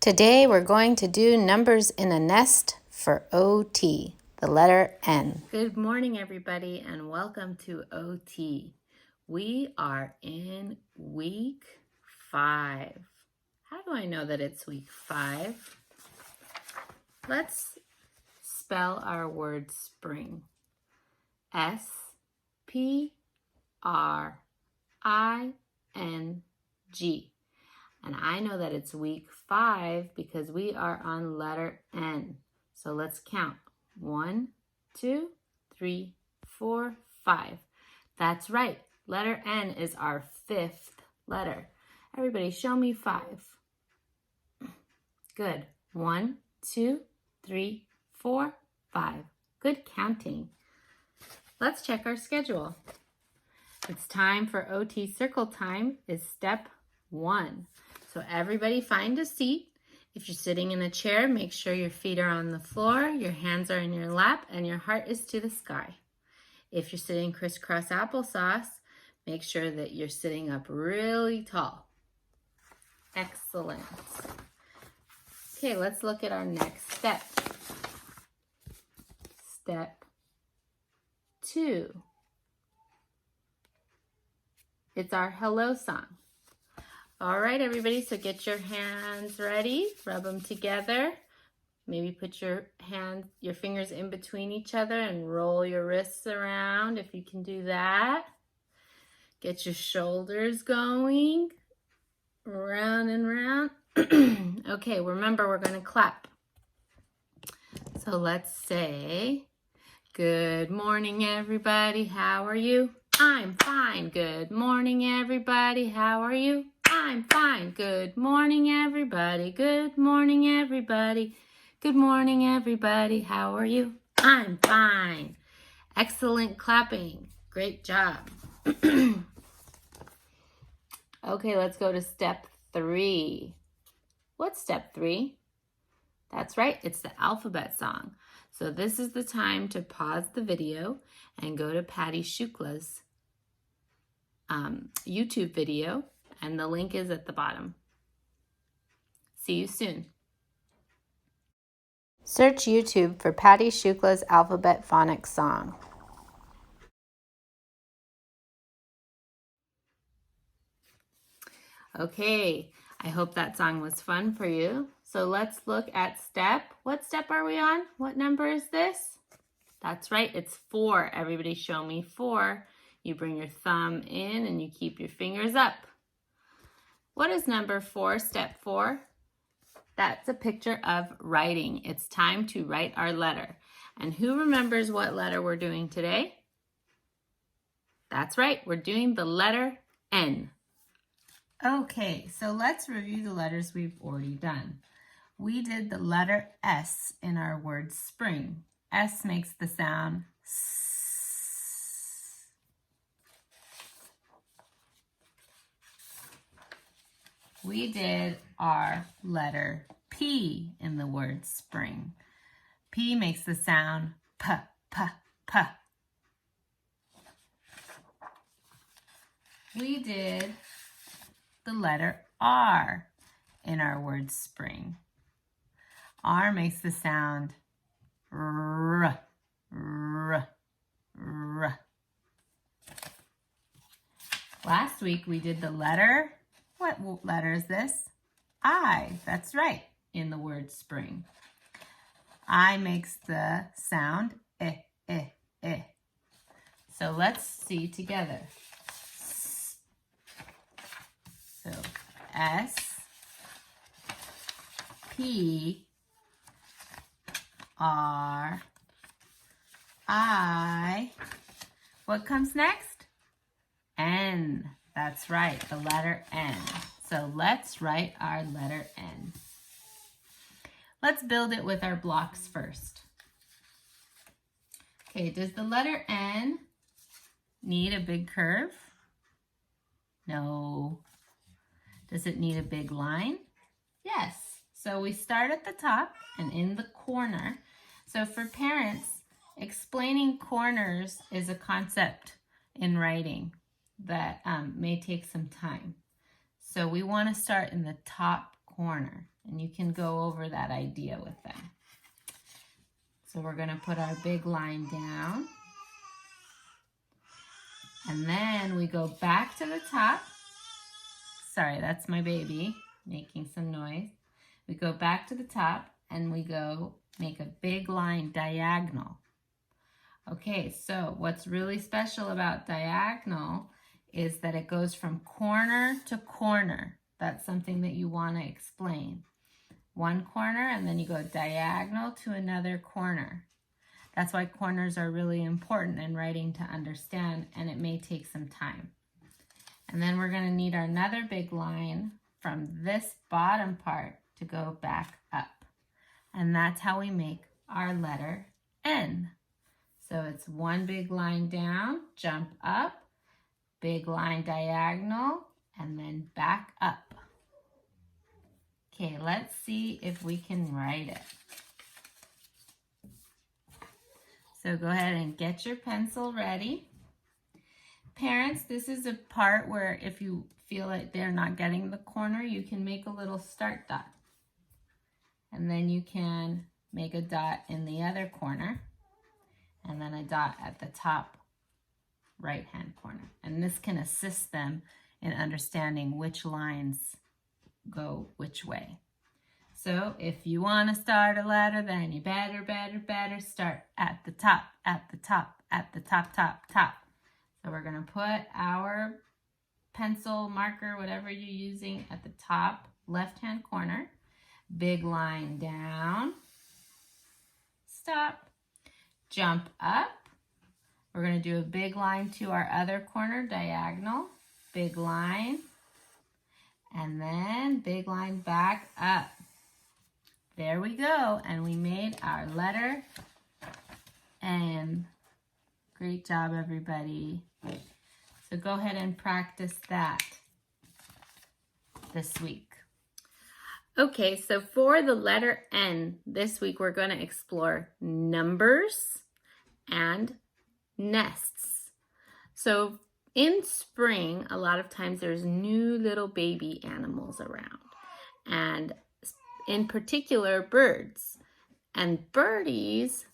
Today we're going to do numbers in a nest for OT, the letter N. Good morning, everybody, and welcome to OT. We are in week 5. How do I know that it's week 5? Let's spell our word spring. S-P-R-I-N-G. And I know that it's week 5 because we are on letter N. So let's count. 1, 2, 3, 4, 5. That's right. Letter N is our 5th letter. Everybody show me 5. Good. 1, 2, 3, 4, 5. Good counting. Let's check our schedule. It's time for OT circle time is step 1. So everybody find a seat. If you're sitting in a chair, make sure your feet are on the floor, your hands are in your lap, and your heart is to the sky. If you're sitting crisscross applesauce, make sure that you're sitting up really tall. Excellent. Okay, let's look at our next step. Step 2. It's our hello song. All right, everybody, so get your hands ready, rub them together. Maybe put your fingers in between each other and roll your wrists around if you can do that. Get your shoulders going, round and round. Okay, remember we're gonna clap. So let's say, good morning, everybody, how are you? I'm fine. Good morning, everybody, how are you? I'm fine. Good morning, everybody. Good morning, everybody. Good morning, everybody. How are you? I'm fine. Excellent clapping. Great job. Okay, let's go to step 3. What's step 3? That's right. It's the alphabet song. So this is the time to pause the video and go to Patty Shukla's YouTube video. And the link is at the bottom. See you soon. Search YouTube for Patty Shukla's Alphabet Phonics Song. Okay, I hope that song was fun for you. So let's look at step. What step are we on? What number is this? That's right, it's 4. Everybody show me 4. You bring your thumb in and you keep your fingers up. What is number 4, step 4? That's a picture of writing. It's time to write our letter. And who remembers what letter we're doing today? That's right, we're doing the letter N. Okay, so let's review the letters we've already done. We did the letter S in our word spring. S makes the sound S. We did our letter P in the word spring. P makes the sound P, P, P. We did the letter R in our word spring. R makes the sound R, R, R. Last week we did the letter, what letter is this? I, that's right, in the word spring. I makes the sound eh, eh, eh. So let's see together. So S, P, R, I. What comes next? N. That's right, the letter N. So let's write our letter N. Let's build it with our blocks first. Okay, does the letter N need a big curve? No. Does it need a big line? Yes. So we start at the top and in the corner. So for parents, explaining corners is a concept in writing that may take some time. So we want to start in the top corner. And you can go over that idea with them. So we're going to put our big line down. And then we go back to the top. Sorry, that's my baby making some noise. We go back to the top and we go make a big line diagonal. Okay, so what's really special about diagonal is that it goes from corner to corner. That's something that you want to explain. One corner and then you go diagonal to another corner. That's why corners are really important in writing to understand, and it may take some time. And then we're going to need another big line from this bottom part to go back up. And that's how we make our letter N. So it's one big line down, jump up, big line diagonal, and then back up. Okay, let's see if we can write it. So go ahead and get your pencil ready. Parents, this is a part where if you feel like they're not getting the corner, you can make a little start dot. And then you can make a dot in the other corner, and then a dot at the top right-hand corner. And this can assist them in understanding which lines go which way. So if you want to start a letter, then you better start at the top, at the top, at the top, top, top. So we're going to put our pencil, marker, whatever you're using at the top left-hand corner. Big line down. Stop. Jump up. We're going to do a big line to our other corner, diagonal. Big line. And then big line back up. There we go. And we made our letter N. Great job, everybody. So go ahead and practice that this week. Okay, so for the letter N, this week we're going to explore numbers and nests. So in spring, a lot of times there's new little baby animals around, and in particular birds. And birdies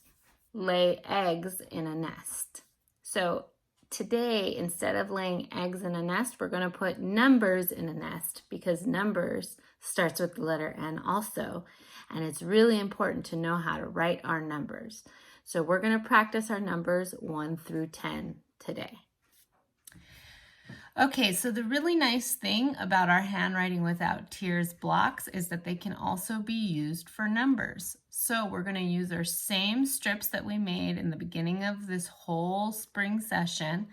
lay eggs in a nest. So today, instead of laying eggs in a nest, we're going to put numbers in a nest, because numbers starts with the letter N also. And it's really important to know how to write our numbers. So we're going to practice our numbers 1 through 10 today. Okay, so the really nice thing about our Handwriting Without Tears blocks is that they can also be used for numbers. So we're going to use our same strips that we made in the beginning of this whole spring session,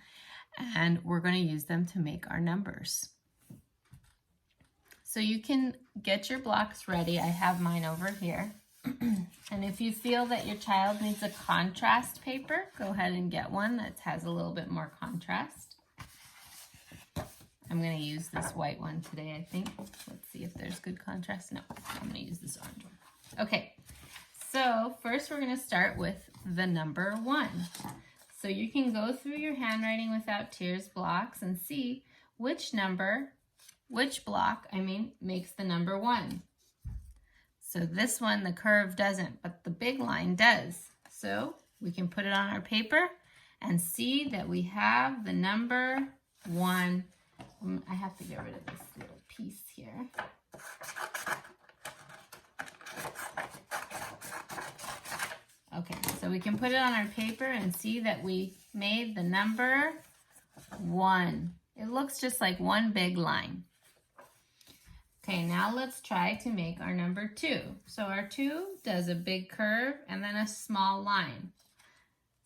and we're going to use them to make our numbers. So you can get your blocks ready. I have mine over here. And if you feel that your child needs a contrast paper, go ahead and get one that has a little bit more contrast. I'm going to use this white one today, I think. Let's see if there's good contrast. No, I'm going to use this orange one. Okay, so first we're going to start with the number 1. So you can go through your Handwriting Without Tears blocks and see which block makes the number 1. So this one, the curve doesn't, but the big line does. So we can put it on our paper and see that we have the number 1. I have to get rid of this little piece here. Okay, so we can put it on our paper and see that we made the number 1. It looks just like one big line. Okay, now let's try to make our number 2. So our 2 does a big curve and then a small line.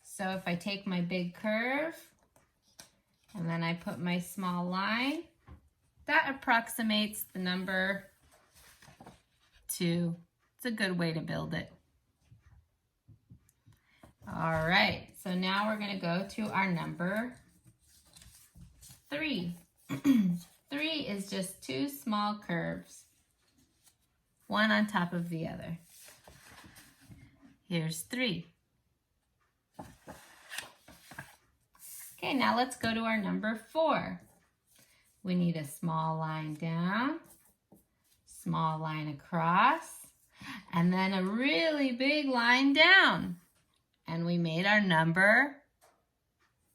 So if I take my big curve and then I put my small line, that approximates the number 2. It's a good way to build it. All right, so now we're going to go to our number 3. 3 is just 2 small curves, one on top of the other. Here's 3. Okay, now let's go to our number 4. We need a small line down, small line across, and then a really big line down. And we made our number.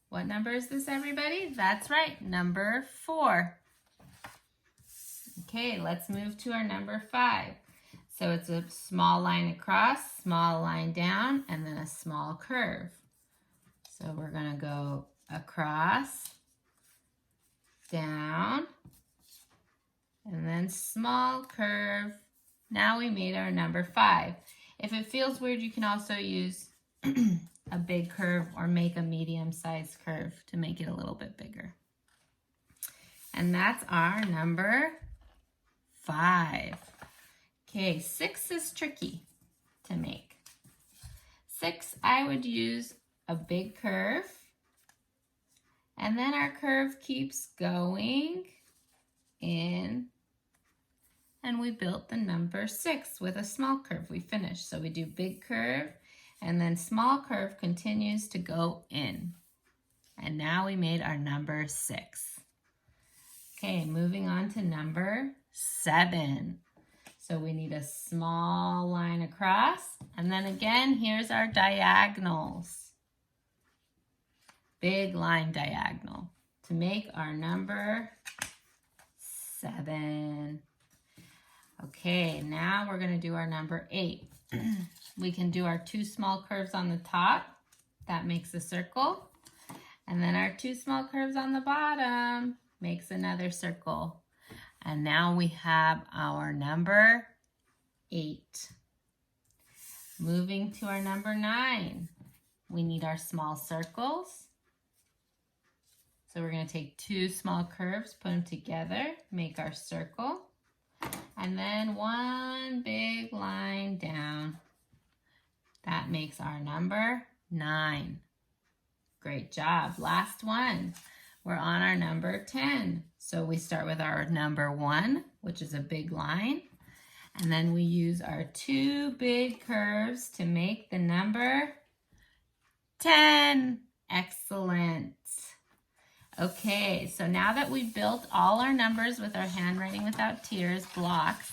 What number is this, everybody? That's right, number 4. Okay, let's move to our number 5. So it's a small line across, small line down, and then a small curve. So we're going to go across, down, and then small curve. Now we made our number 5. If it feels weird, you can also use a big curve or make a medium-sized curve to make it a little bit bigger. And that's our number 5. Okay, 6 is tricky to make. 6, I would use a big curve, and then our curve keeps going in, and we built the number 6 with a small curve. We finished. So we do big curve, and then small curve continues to go in. And now we made our number 6. Okay, moving on to number 7. So we need a small line across, and then again, here's our diagonals. Big line diagonal to make our number 7. Okay, now we're going to do our number 8. We can do our 2 small curves on the top. That makes a circle. And then our 2 small curves on the bottom makes another circle. And now we have our number 8. Moving to our number 9. We need our small circles. So we're going to take 2 small curves, put them together, make our circle. And then 1 big line down. That makes our number 9. Great job. Last one. We're on our number 10. So we start with our number 1, which is a big line. And then we use our 2 big curves to make the number 10. Excellent. Okay, so now that we've built all our numbers with our Handwriting Without Tears blocks,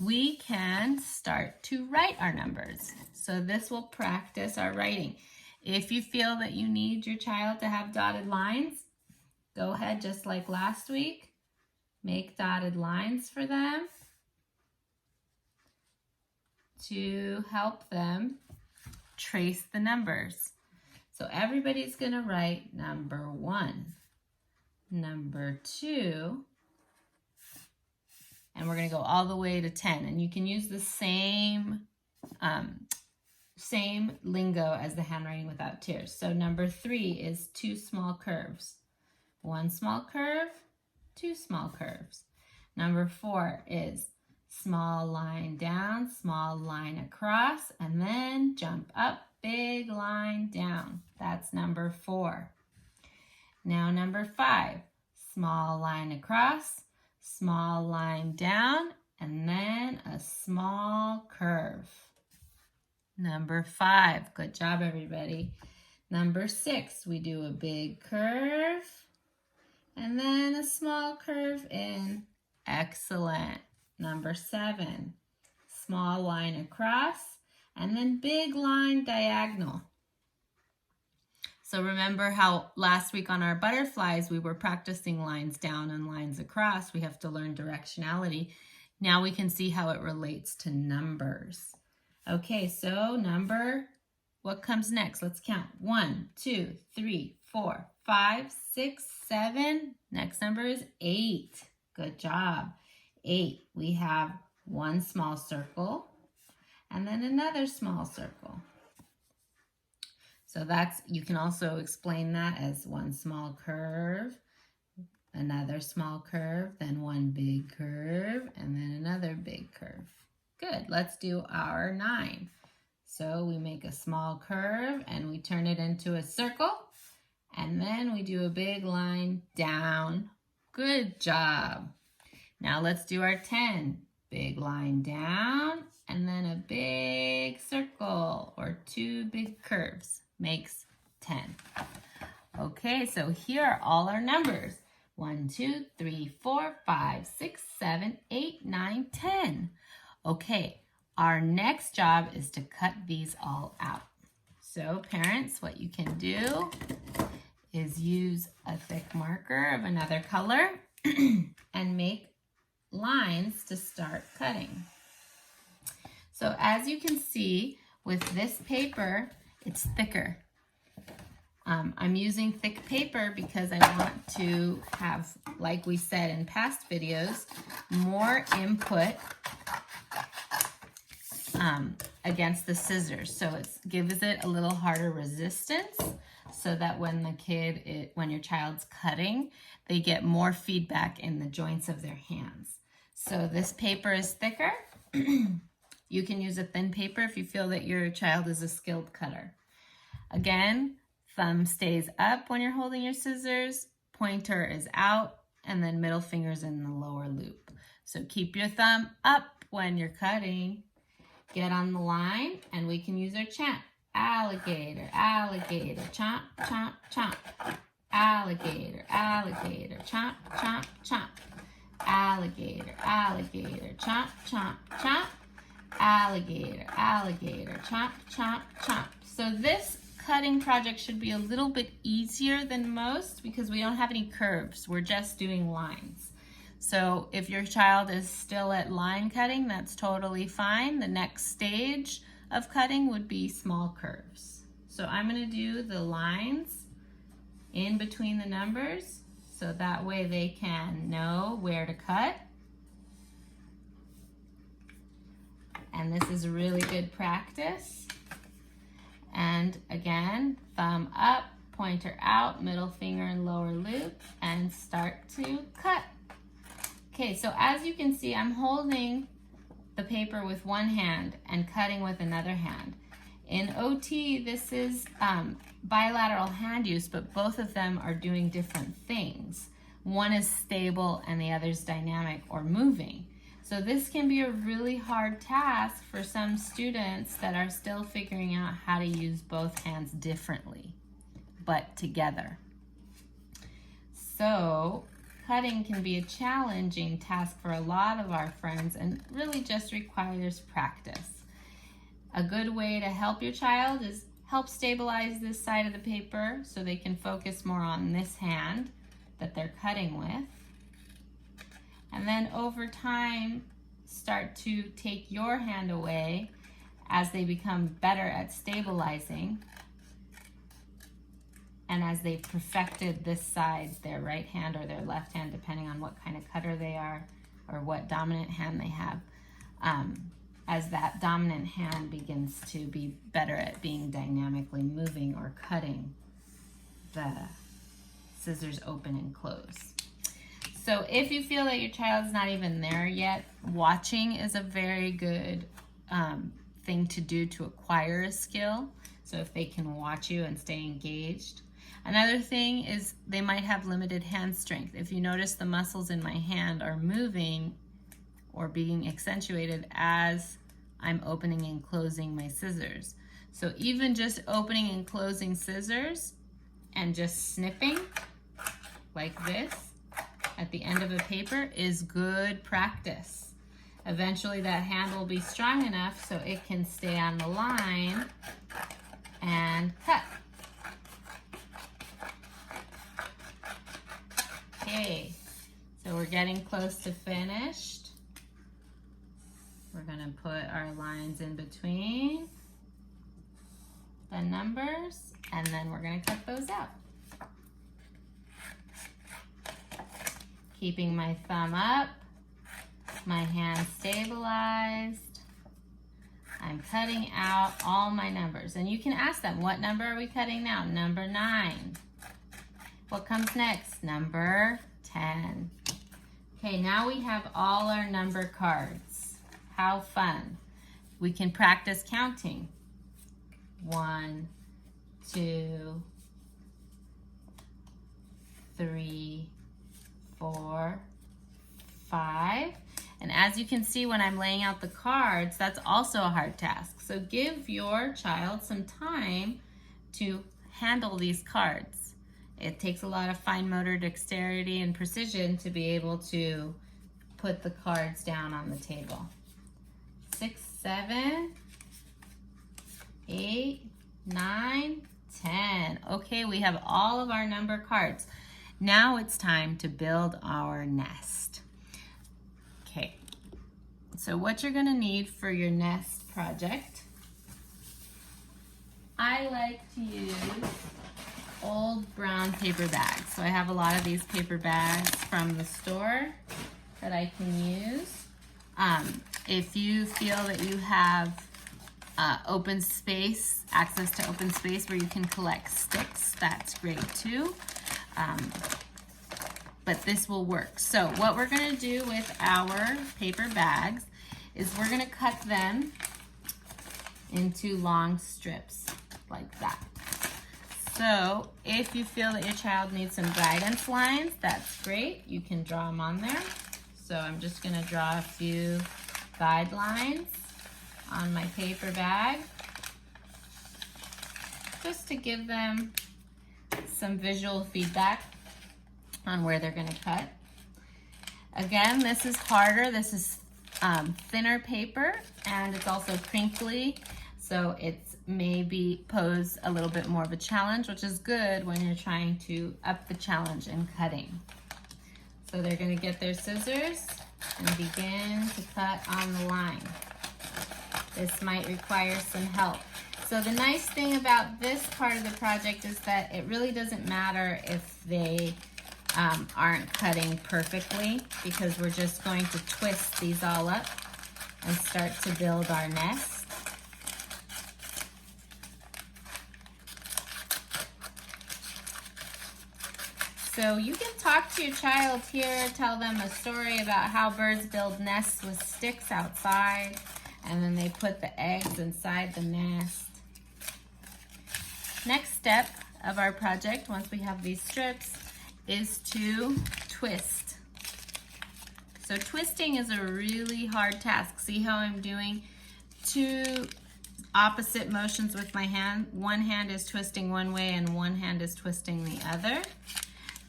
we can start to write our numbers. So this will practice our writing. If you feel that you need your child to have dotted lines, go ahead, just like last week, make dotted lines for them to help them trace the numbers. So everybody's going to write number 1, number 2, and we're going to go all the way to 10. And you can use the same lingo as the Handwriting Without Tears. So number 3 is 2 small curves. 1 small curve, 2 small curves. Number 4 is small line down, small line across, and then jump up, big line down. That's number 4. Now number 5, small line across, small line down, and then a small curve. Number 5, good job everybody. Number 6, we do a big curve, and then a small curve in. Excellent. Number 7, small line across, and then big line diagonal. So remember how last week on our butterflies, we were practicing lines down and lines across. We have to learn directionality. Now we can see how it relates to numbers. Okay, so what comes next? Let's count. 1, 2, 3, 4, 5, 6, 7. Next number is 8. Good job. 8. We have 1 small circle and then another small circle. So you can also explain that as 1 small curve, another small curve, then 1 big curve, and then another big curve. Good. Let's do our 9. So we make a small curve and we turn it into a circle, and then we do a big line down. Good job. Now let's do our 10. Big line down, and then a big circle or 2 big curves makes 10. Okay, so here are all our numbers. 1, 2, 3, 4, 5, 6, 7, 8, 9, 10. our next job is to cut these all out. So parents, what you can do is use a thick marker of another color and make lines to start cutting. So as you can see with this paper, it's thicker. I'm using thick paper because I want to have, like we said in past videos, more input against the scissors. So it gives it a little harder resistance so that when when your child's cutting, they get more feedback in the joints of their hands. So this paper is thicker. You can use a thin paper if you feel that your child is a skilled cutter. Again, thumb stays up when you're holding your scissors, pointer is out, and then middle finger's in the lower loop. So keep your thumb up when you're cutting. Get on the line, and we can use our chant. Alligator, alligator, chomp, chomp, chomp. Alligator, alligator, chomp, chomp, chomp. Alligator, alligator, chomp, chomp, chomp. Alligator, alligator, chomp, chomp, chomp. So this cutting project should be a little bit easier than most because we don't have any curves. We're just doing lines. So if your child is still at line cutting, that's totally fine. The next stage of cutting would be small curves. So I'm going to do the lines in between the numbers so that way they can know where to cut. And this is really good practice. And again, thumb up, pointer out, middle finger and lower loop, and start to cut. Okay, so as you can see, I'm holding the paper with one hand and cutting with another hand. In OT, this is bilateral hand use, but both of them are doing different things. One is stable and the other is dynamic or moving. So this can be a really hard task for some students that are still figuring out how to use both hands differently, but together. So cutting can be a challenging task for a lot of our friends and really just requires practice. A good way to help your child is help stabilize this side of the paper so they can focus more on this hand that they're cutting with. And then over time, start to take your hand away as they become better at stabilizing and as they perfected this side, their right hand or their left hand, depending on what kind of cutter they are or what dominant hand they have. As that dominant hand begins to be better at being dynamically moving or cutting the scissors open and close. So if you feel that your child's not even there yet, watching is a very good thing to do to acquire a skill. So if they can watch you and stay engaged. Another thing is they might have limited hand strength. If you notice the muscles in my hand are moving or being accentuated as I'm opening and closing my scissors. So even just opening and closing scissors and just snipping like this at the end of a paper is good practice. Eventually that hand will be strong enough so it can stay on the line and cut. Okay, so we're getting close to finished. We're gonna put our lines in between the numbers and then we're gonna cut those out. Keeping my thumb up, my hand stabilized. I'm cutting out all my numbers. And you can ask them, what number are we cutting now? Number 9. What comes next? Number 10. Okay, now we have all our number cards. How fun. We can practice counting. 1, 2, 3, 4, 5. And as you can see when I'm laying out the cards, that's also a hard task. So give your child some time to handle these cards. It takes a lot of fine motor dexterity and precision to be able to put the cards down on the table. 6, 7, 8, 9, 10. Okay, we have all of our number cards. Now it's time to build our nest. Okay, so what you're gonna need for your nest project, I like to use old brown paper bags. So I have a lot of these paper bags from the store that I can use. If you feel that you have open space, access to open space where you can collect sticks, that's great too. But this will work. So what we're gonna do with our paper bags is we're gonna cut them into long strips like that. So if you feel that your child needs some guidance lines, that's great. You can draw them on there. So I'm just gonna draw a few guidelines on my paper bag just to give them some visual feedback on where they're gonna cut. Again, this is harder. This is thinner paper, and it's also crinkly, so it's maybe pose a little bit more of a challenge, which is good when you're trying to up the challenge in cutting. So they're gonna get their scissors and begin to cut on the line. This might require some help. So the nice thing about this part of the project is that it really doesn't matter if they aren't cutting perfectly, because we're just going to twist these all up and start to build our nest. So you can talk to your child here, tell them a story about how birds build nests with sticks outside, and then they put the eggs inside the nest. Next step of our project, once we have these strips, is to twist. So twisting is a really hard task. See how I'm doing two opposite motions with my hand? One hand is twisting one way and one hand is twisting the other.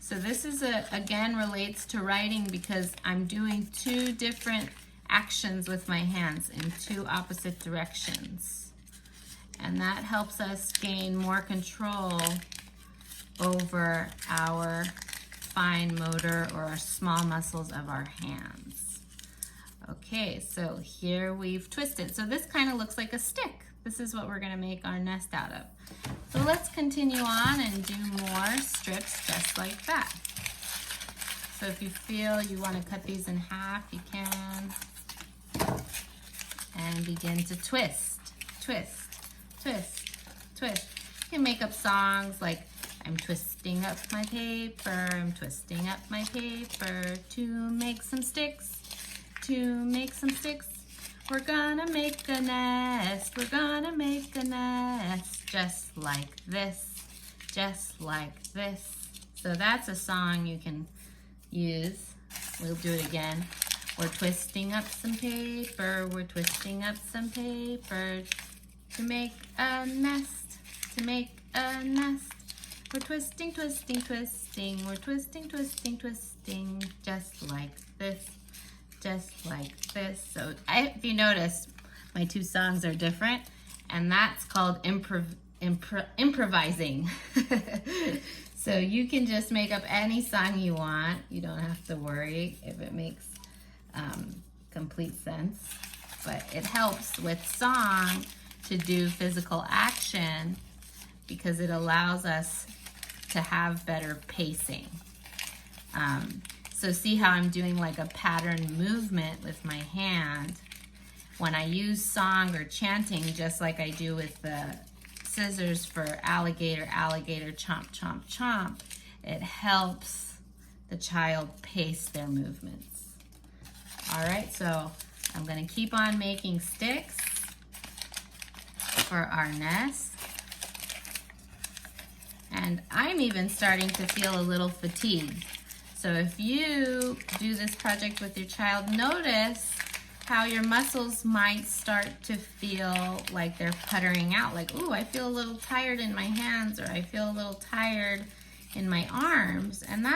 So this is again relates to writing, because I'm doing two different actions with my hands in two opposite directions. And that helps us gain more control over our fine motor or our small muscles of our hands. Okay, so here we've twisted. So this kind of looks like a stick. This is what we're gonna make our nest out of. So let's continue on and do more strips just like that. So if you feel you wanna cut these in half, you can. And begin to twist, twist, twist, twist. You can make up songs like, I'm twisting up my paper, I'm twisting up my paper to make some sticks, to make some sticks. We're gonna make a nest, we're gonna make a nest, just like this, just like this. So that's a song you can use. We'll do it again. We're twisting up some paper, we're twisting up some paper to make a nest, to make a nest. We're twisting, twisting, twisting, we're twisting, twisting, twisting, just like this, just like this. So if you notice, my two songs are different, and that's called improvising. So you can just make up any song you want. You don't have to worry if it makes complete sense, but it helps with song to do physical action because it allows us to have better pacing. So see how I'm doing like a pattern movement with my hand. When I use song or chanting, just like I do with the scissors for alligator, alligator, chomp, chomp, chomp, it helps the child pace their movements. All right, so I'm gonna keep on making sticks for our nest. And I'm even starting to feel a little fatigued. So if you do this project with your child, notice how your muscles might start to feel like they're puttering out. Like, ooh, I feel a little tired in my hands, or I feel a little tired in my arms. And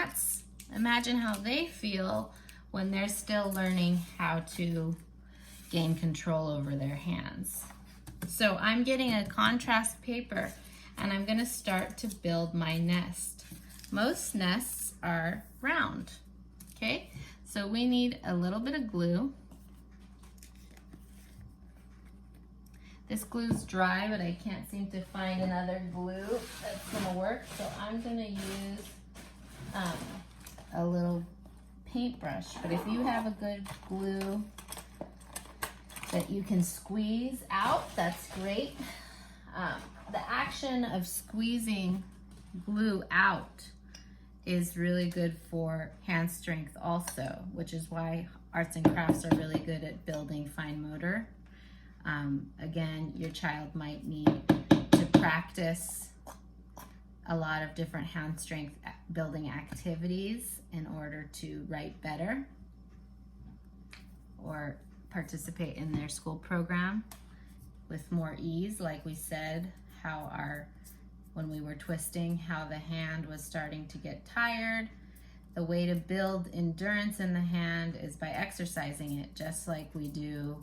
imagine how they feel when they're still learning how to gain control over their hands. So I'm getting a contrast paper and I'm gonna start to build my nest. Most nests are round, okay? So we need a little bit of glue. This glue's dry, but I can't seem to find another glue that's gonna work. So I'm gonna use a little paintbrush. But if you have a good glue that you can squeeze out, that's great. The action of squeezing glue out is really good for hand strength also, which is why arts and crafts are really good at building fine motor. Again, your child might need to practice a lot of different hand strength building activities in order to write better or participate in their school program with more ease. Like we said, when we were twisting, how the hand was starting to get tired. The way to build endurance in the hand is by exercising it, just like we do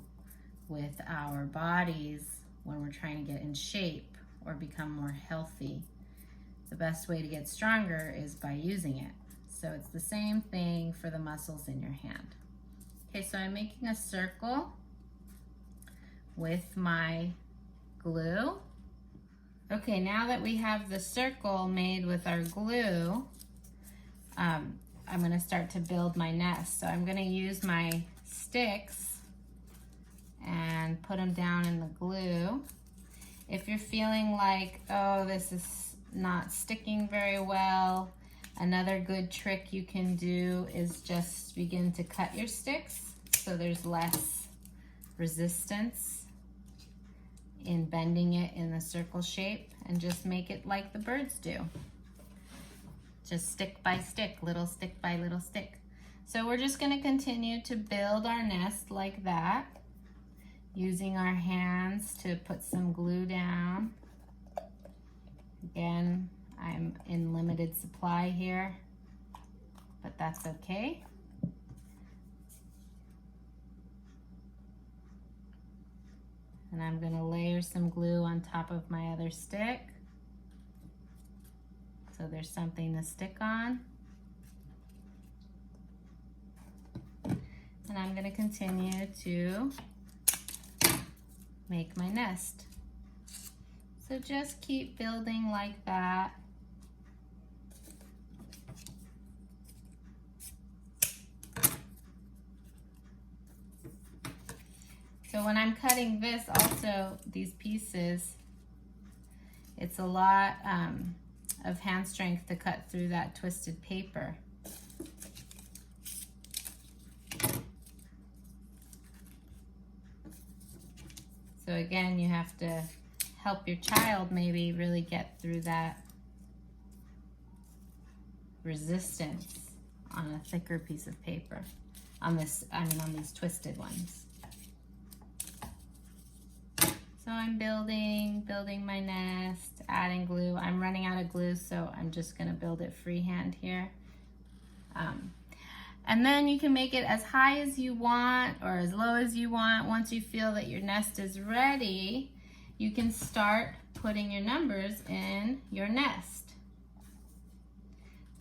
with our bodies when we're trying to get in shape or become more healthy. The best way to get stronger is by using it. So it's the same thing for the muscles in your hand. Okay, so I'm making a circle with my glue. Okay, now that we have the circle made with our glue, I'm gonna start to build my nest. So I'm gonna use my sticks and put them down in the glue. If you're feeling like, oh, this is not sticking very well, another good trick you can do is just begin to cut your sticks so there's less resistance in bending it in the circle shape, and just make it like the birds do. Just stick by stick, little stick by little stick. So we're just gonna continue to build our nest like that, using our hands to put some glue down. Again, I'm in limited supply here, but that's okay. And I'm gonna layer some glue on top of my other stick, so there's something to stick on. And I'm gonna continue to make my nest. So just keep building like that. So when I'm cutting this also, these pieces, it's a lot of hand strength to cut through that twisted paper. So again, you have to help your child maybe really get through that resistance on a thicker piece of paper. On these twisted ones. So I'm building my nest, adding glue. I'm running out of glue, so I'm just gonna build it freehand here. And then you can make it as high as you want or as low as you want. Once you feel that your nest is ready, you can start putting your numbers in your nest.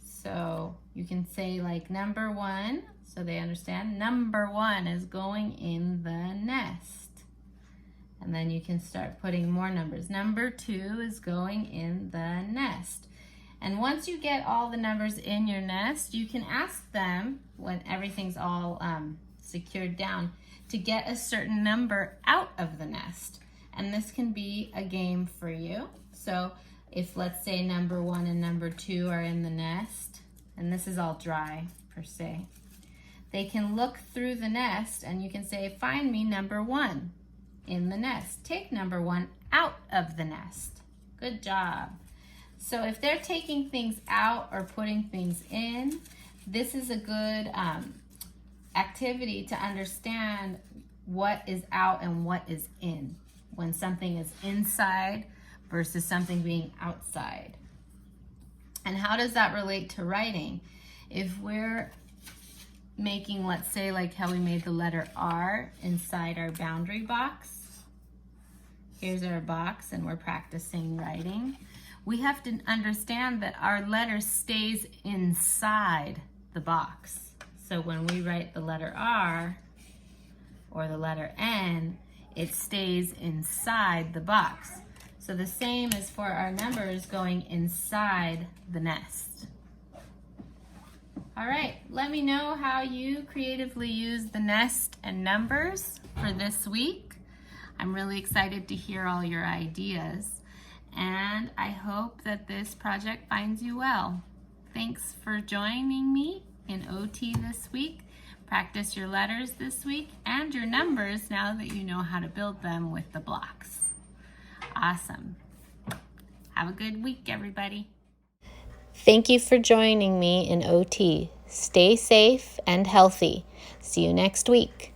So you can say like number 1, so they understand number 1 is going in the nest. And then you can start putting more numbers. Number 2 is going in the nest. And once you get all the numbers in your nest, you can ask them, when everything's all secured down, to get a certain number out of the nest. And this can be a game for you. So if, let's say, number 1 and number 2 are in the nest, and this is all dry per se, they can look through the nest and you can say, find me number 1 in the nest. Take number 1 out of the nest. Good job. So if they're taking things out or putting things in, this is a good activity to understand what is out and what is in, when something is inside versus something being outside. And how does that relate to writing? If we're making, let's say, like how we made the letter R inside our boundary box. Here's our box, and we're practicing writing. We have to understand that our letter stays inside the box. So when we write the letter R or the letter N, it stays inside the box. So the same is for our numbers going inside the nest. All right, let me know how you creatively use the nest and numbers for this week. I'm really excited to hear all your ideas, and I hope that this project finds you well. Thanks for joining me in OT this week. Practice your letters this week and your numbers now that you know how to build them with the blocks. Awesome. Have a good week, everybody. Thank you for joining me in OT. Stay safe and healthy. See you next week.